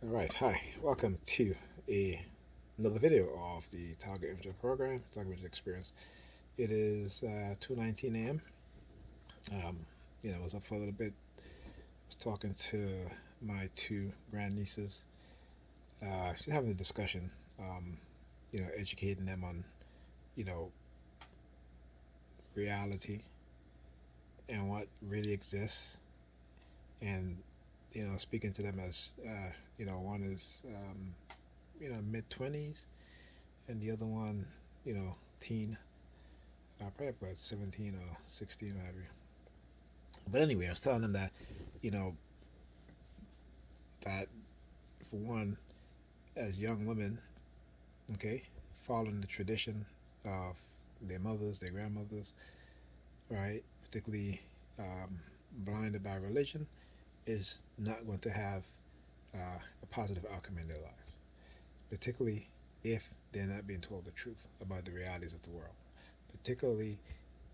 All right, hi. Welcome to another video of the Target Image program, Target Image Experience. It is 2:19 a.m. Um, I was up for a little bit. Was talking to my two grandnieces. She's having a discussion. Educating them on you know reality and what really exists, and speaking to them as one is mid 20s, and the other one, teen, probably about 17 or 16, whatever. But anyway, I was telling them that, you know, that for one, as young women, okay, following the tradition of their mothers, their grandmothers, right, particularly blinded by religion, is not going to have a positive outcome in their life, particularly if they're not being told the truth about the realities of the world, particularly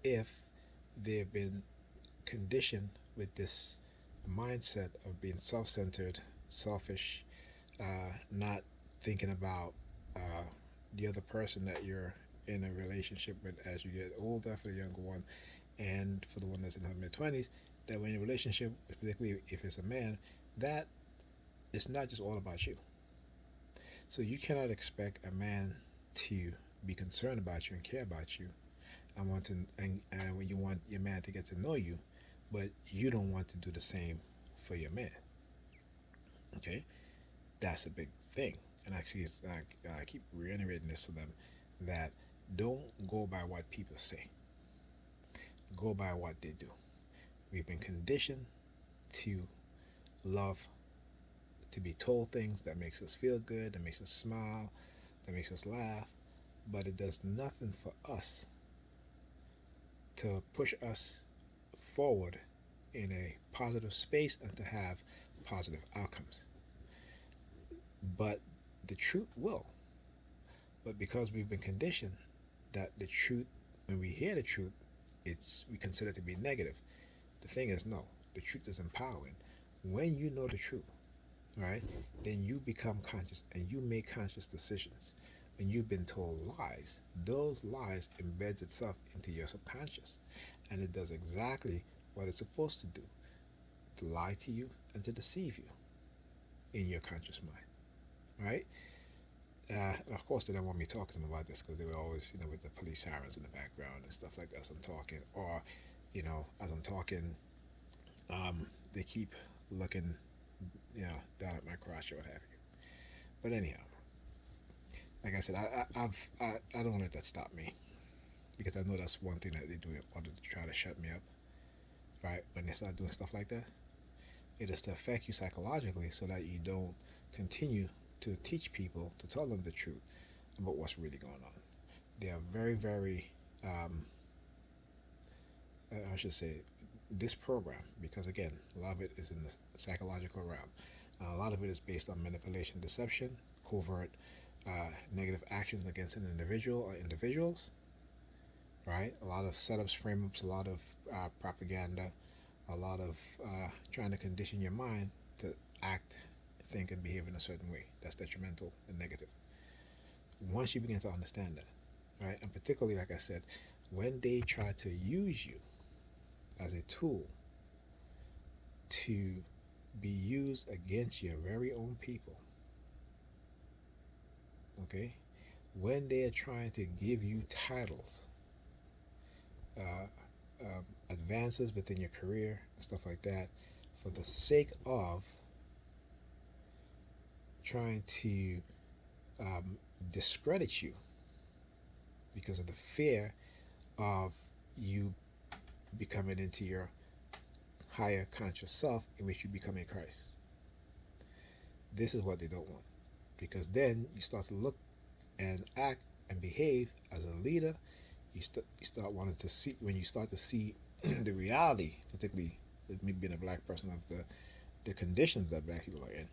if they've been conditioned with this mindset of being self centered, selfish, not thinking about uh, the other person that you're in a relationship with as you get older, for the younger one, and for the one that's in her mid 20s, that when you're in a relationship, particularly if it's a man, that it's not just all about you. So you cannot expect a man to be concerned about you and care about you and when you want your man to get to know you, but you don't want to do the same for your man. Okay, that's a big thing, and actually, I keep reiterating this to them that don't go by what people say, go by what they do. We've been conditioned to love, to be told things that makes us feel good, that makes us smile, that makes us laugh, but it does nothing for us to push us forward in a positive space and to have positive outcomes. But the truth will. But because we've been conditioned that the truth, when we hear the truth, we consider it to be negative. The thing is, no, the truth is empowering. When you know the truth, right, then you become conscious and you make conscious decisions. When you've been told lies, those lies embeds itself into your subconscious, and it does exactly what it's supposed to do: to lie to you and to deceive you in your conscious mind, right? And of course, they don't want me talking to them about this because they were always, with the police sirens in the background and stuff like that as I'm talking. Or, as I'm talking, they keep looking, down at my crotch or what have you. But anyhow, like I said, I don't let that stop me because I know that's one thing that they do in order to try to shut me up, right? When they start doing stuff like that, it is to affect you psychologically so that you don't continue to teach people, to tell them the truth about what's really going on. They are very, very, um, I should say, this program, because again, a lot of it is in the psychological realm. A lot of it is based on manipulation, deception, covert negative actions against an individual or individuals, right? A lot of setups, frame ups, a lot of propaganda, a lot of trying to condition your mind to act, think, and behave in a certain way that's detrimental and negative. Once you begin to understand that, right, and particularly, like I said, when they try to use you as a tool to be used against your very own people, okay, when they are trying to give you titles, uh, advances within your career, and stuff like that, for the sake of trying to um, discredit you because of the fear of you becoming into your higher conscious self, in which you become in Christ. This is what they don't want, because then you start to look and act and behave as a leader. You start wanting to see, when you start to see the reality, particularly with me being a black person, of the conditions that black people are in,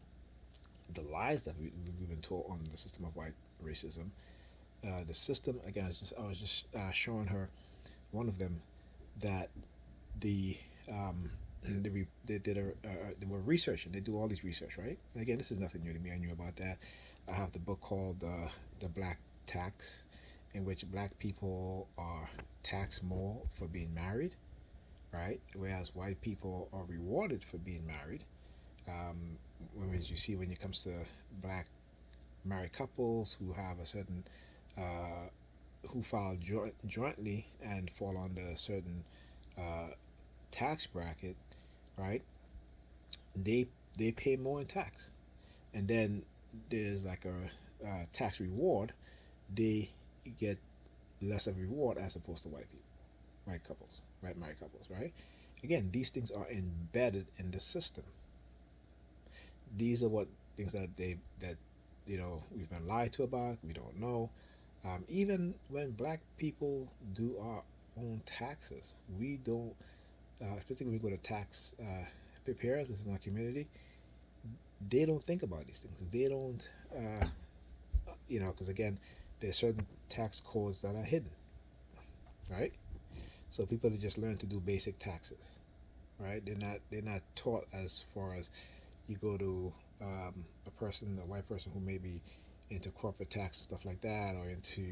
the lies that we've been told on the system of white racism. The system, again, I was just showing her one of them, that the they did they were researching. They do all these research, right? And again, this is nothing new to me. I knew about that. I have the book called the Black Tax, in which black people are taxed more for being married, right? Whereas white people are rewarded for being married. Um, Whereas you see when it comes to black married couples who have a certain uh, who file jointly and fall under a certain uh, tax bracket, right? They they pay more in tax, and then there's like a tax reward. They get less of a reward as opposed to white people, white couples, right? Married couples, right? Again, these things are embedded in the system. These are what things that we've been lied to about. We don't know. Even when black people do our own taxes, we don't. Particularly when we go to tax preparers within our community, they don't think about these things. They don't, because again, there's certain tax codes that are hidden, right? So people just learn to do basic taxes, right? They're not taught as far as you go to a white person who may be into corporate tax and stuff like that, or into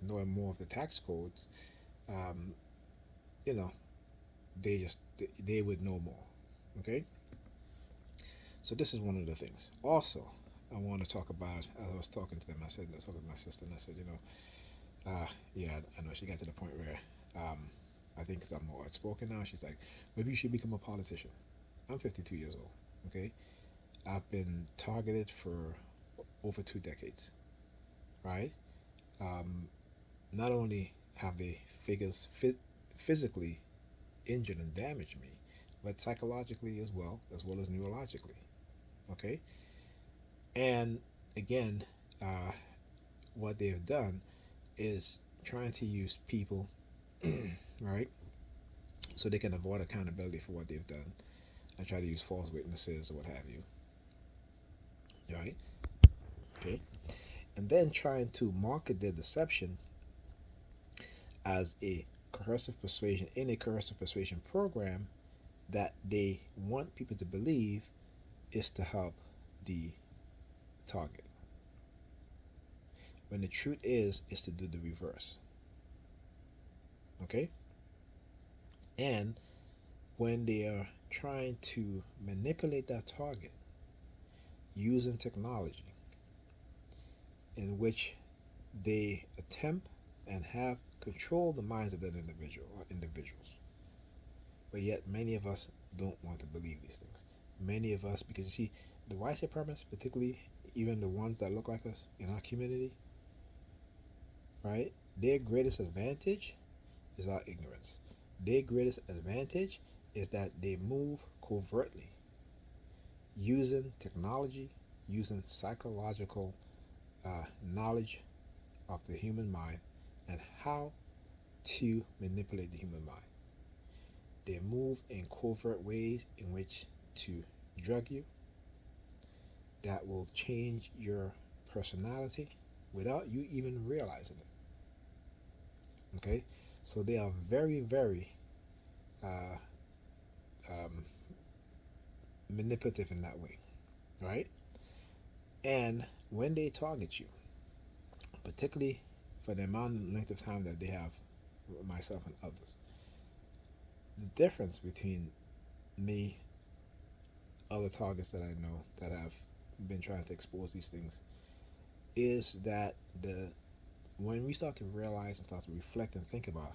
knowing more of the tax codes. Um, you know, they would know more. Okay, so this is one of the things. Also, I want to talk about. As I was talking to them, I was talking to my sister, and I said, yeah, I know. She got to the point where I think because I'm more outspoken now, she's like, maybe you should become a politician. I'm 52 years old. Okay, I've been targeted for over 2 decades, right? Um, Not only have the figures physically injured and damaged me, but psychologically as well as neurologically. Okay, and again, uh, what they've done is trying to use people, right, so they can avoid accountability for what they've done and try to use false witnesses or what have you, right? Okay, and then trying to market their deception as a coercive persuasion program that they want people to believe is to help the target. When the truth is to do the reverse. Okay? And when they are trying to manipulate that target using technology in which they attempt and have controlled the minds of that individual or individuals. But yet many of us don't want to believe these things. Many of us, because you see, the white supremacists, particularly even the ones that look like us in our community, right? Their greatest advantage is our ignorance. Their greatest advantage is that they move covertly using technology, using psychological knowledge of the human mind and how to manipulate the human mind. They move in covert ways in which to drug you that will change your personality without you even realizing it. Okay? So they are very, very uh, um, manipulative in that way, right? And when they target you, particularly for the amount and length of time that they have, myself and others, the difference between me, other targets that I know that have been trying to expose these things, is that the when we start to realize and start to reflect and think about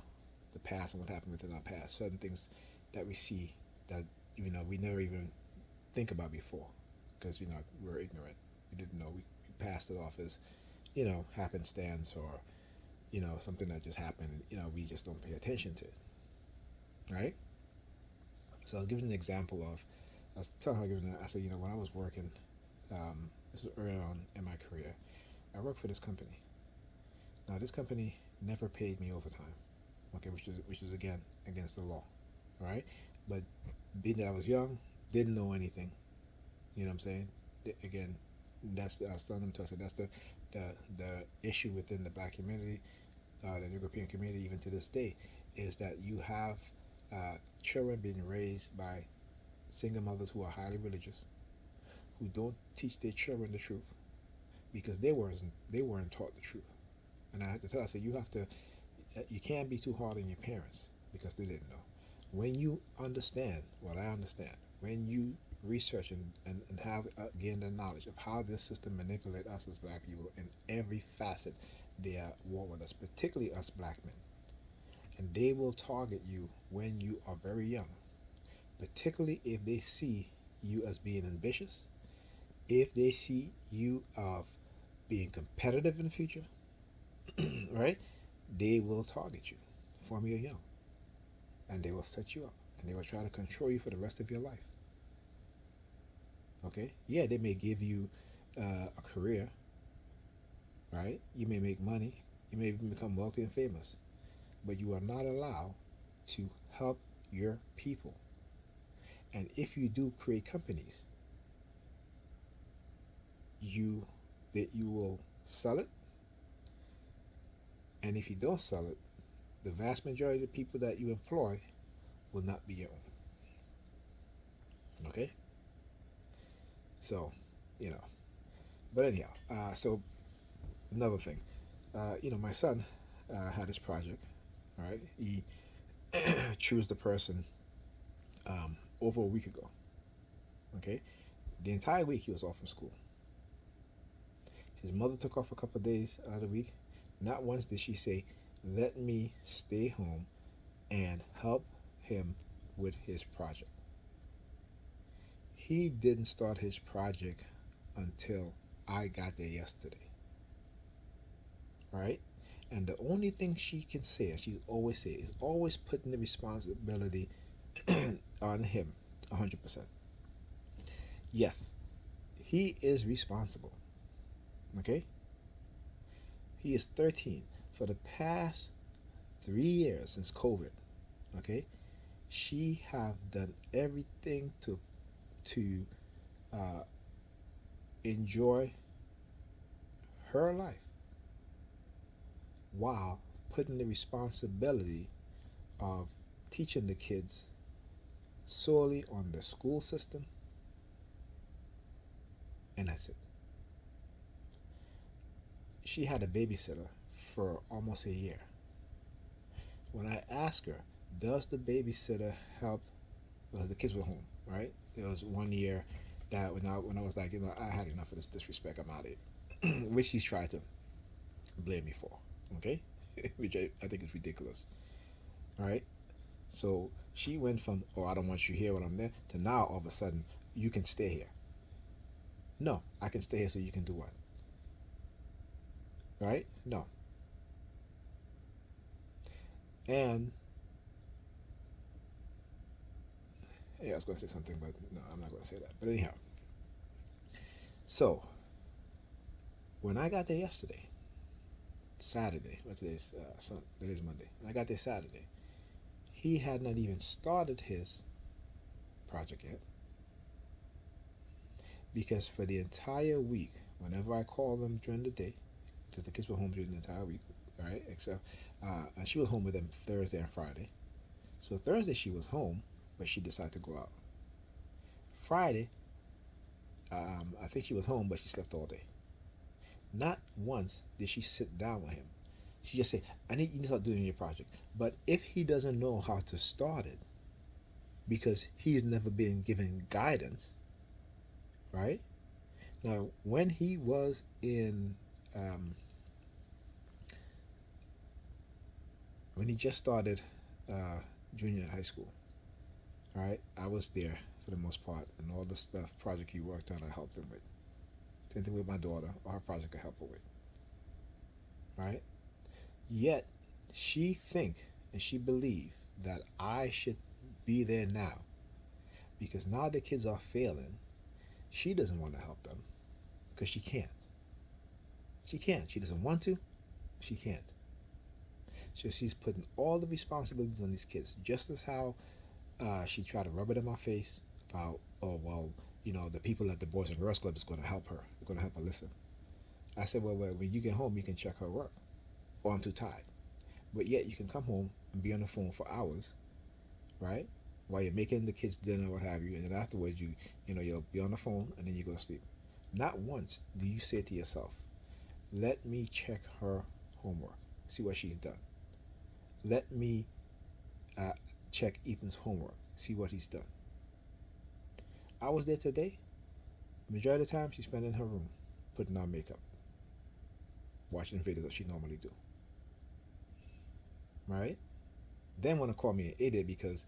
the past and what happened within our past, certain things that we see that we never even think about before because we're ignorant. We didn't know. We passed it off as happenstance or something that just happened. We just don't pay attention to it, right? So I was giving an example of I was telling her I said when I was working, this was early on in my career. I worked for this company. Now this company never paid me overtime, okay, which is again against the law, right? But being that I was young, didn't know anything, you know what I'm saying? Again, I was telling them to. I said that's the issue within the black community, the European community, even to this day, is that you have children being raised by single mothers who are highly religious, who don't teach their children the truth because they weren't taught the truth. And I had to tell, I said, you can't be too hard on your parents because they didn't know. When you understand what I understand, when you research and have gain the knowledge of how this system manipulates us as black people in every facet they are war with us, particularly us black men. And they will target you when you are very young, particularly if they see you as being ambitious, if they see you of being competitive in the future, right? They will target you from your young, and they will set you up, and they will try to control you for the rest of your life. Okay? Yeah, they may give you a career, right? You may make money, you may even become wealthy and famous, but you are not allowed to help your people. And if you do create companies, you that you will sell it, and if you don't sell it, the vast majority of the people that you employ will not be your own. Okay? So, you know. But anyhow, so another thing, my son had his project. All right, he chose the person over a week ago. Okay, the entire week he was off from school. His mother took off a couple of days out of the week. Not once did she say, "Let me stay home and help him with his project." He didn't start his project until I got there yesterday. Right? And the only thing she can say, as she always say, is always putting the responsibility on him, 100%. Yes, he is responsible. Okay? He is 13. For the past 3 years since COVID, okay, she have done everything to uh, enjoy her life while putting the responsibility of teaching the kids solely on the school system, and that's it. She had a babysitter for almost a year. When I asked her, does the babysitter help? Because the kids were home, right? There was 1 year that when I was like, I had enough of this disrespect, I'm out of it, which she's tried to blame me for, okay? Which I think is ridiculous, all right? So she went from, oh, I don't want you here when I'm there, to now all of a sudden, you can stay here. No, I can stay here so you can do what? Right? No. And yeah, I was going to say something, but no, I'm not going to say that. But anyhow, so when I got there yesterday, Saturday, what today's today's Monday. When I got there Saturday, he had not even started his project yet because for the entire week, whenever I called them during the day, because the kids were home during the entire week, right? Except, and she was home with them Thursday and Friday. So Thursday she was home, but she decided to go out. Friday, I think she was home, but she slept all day. Not once did she sit down with him. She just said, "I need you to start doing your project." But if he doesn't know how to start it, because he's never been given guidance, right? Now, when he was in, when he just started uh, junior high school, right? I was there for the most part, and all the stuff project he worked on, I helped him with. Same thing with my daughter, or her project I helped her with, right? Yet she think and she believe that I should be there now because now the kids are failing. She doesn't want to help them because she can't. She can't. She doesn't want to. She can't. So she's putting all the responsibilities on these kids, just as how she tried to rub it in my face about, oh well, the people at the Boys and Girls Club is going to help her. They're going to help her listen. I said, well, when you get home, you can check her work. Or I'm too tired. But yet you can come home and be on the phone for hours, right? While you're making the kids dinner, what have you, and then afterwards you'll be on the phone and then you go to sleep. Not once do you say to yourself, "Let me check her homework, see what she's done. Let me uh, check Ethan's homework, see what he's done." I was there today. Majority of the time, she spent in her room, putting on makeup, watching videos that she normally do. Right? Then want to call me an idiot because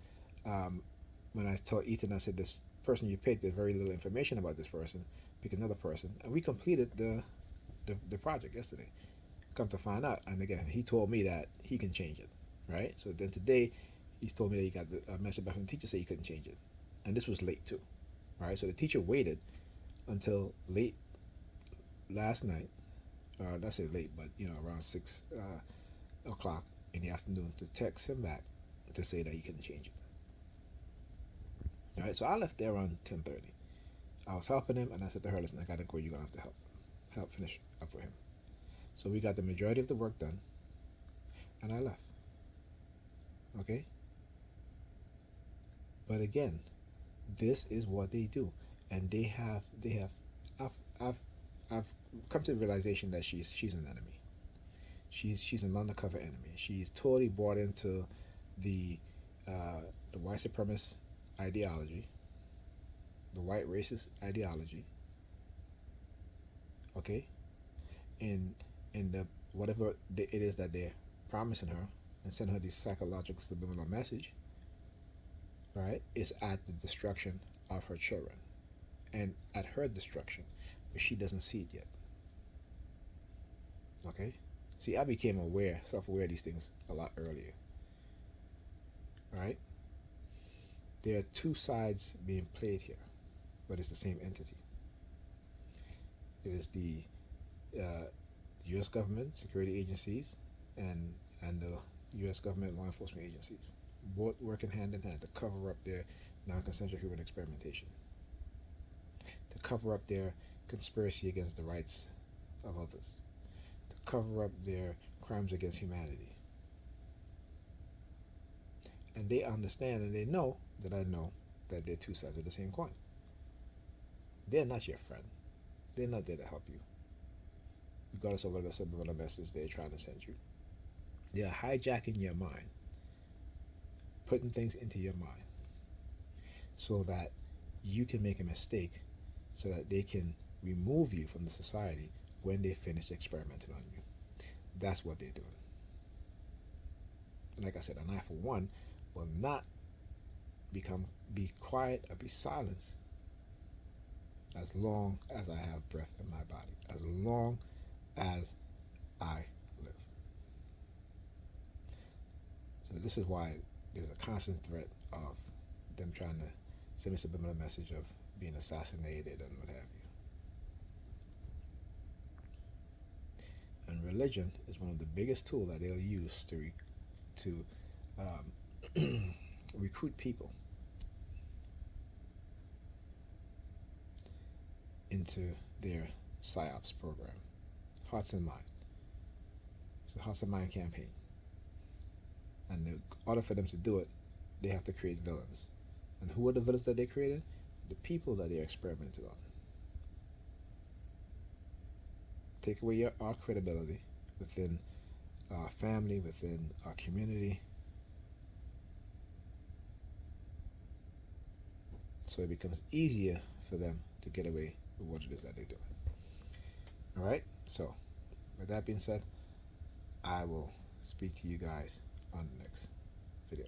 when I told Ethan, I said, "This person you picked, there's very little information about this person. Pick another person," and we completed the project yesterday. Come to find out, and again, he told me that he can change it. Right? So then today, he's told me that he got a message back from the teacher saying he couldn't change it, and this was late too. Right? So the teacher waited until late last night. Not say late, but around 6 o'clock in the afternoon to text him back to say that he couldn't change it. All right, so I left there around 10:30. I was helping him, and I said to her, "Listen, I gotta go. You're gonna have to help finish up with him." So we got the majority of the work done, and I left. Okay. But again, this is what they do, and they have. I've I've I've come to the realization that she's an enemy. She's an undercover enemy. She's totally bought into the uh, the white supremacist ideology, the white racist ideology. Okay, and the whatever it is that they're promising her and send her this psychological subliminal message, right, is at the destruction of her children and at her destruction, but she doesn't see it yet. Okay, see, I became self-aware of these things a lot earlier. Right, there are two sides being played here, but it's the same entity. It is the uh, U.S. government, security agencies, and the U.S. government law enforcement agencies, both working hand in hand to cover up their non-consensual human experimentation, to cover up their conspiracy against the rights of others, to cover up their crimes against humanity. And they understand and they know that I know that they're two sides of the same coin. They're not your friend. They're not there to help you, regardless of whatever subliminal message they're trying to send you. They're hijacking your mind, putting things into your mind so that you can make a mistake, so that they can remove you from the society when they finish experimenting on you. That's what they're doing. Like I said, and I, for one, will not be quiet or be silenced as long as I have breath in my body, as long as I live. So this is why there's a constant threat of them trying to send me a subliminal message of being assassinated and what have you. And religion is one of the biggest tools that they'll use to recruit people into their psyops program, Hearts and Mind. So Hearts and Mind campaign. And in order for them to do it, they have to create villains. And who are the villains that they created? The people that they experimented on. Take away our credibility within our family, within our community, so it becomes easier for them to get away with what it is that they do. All right, so with that being said, I will speak to you guys on the next video.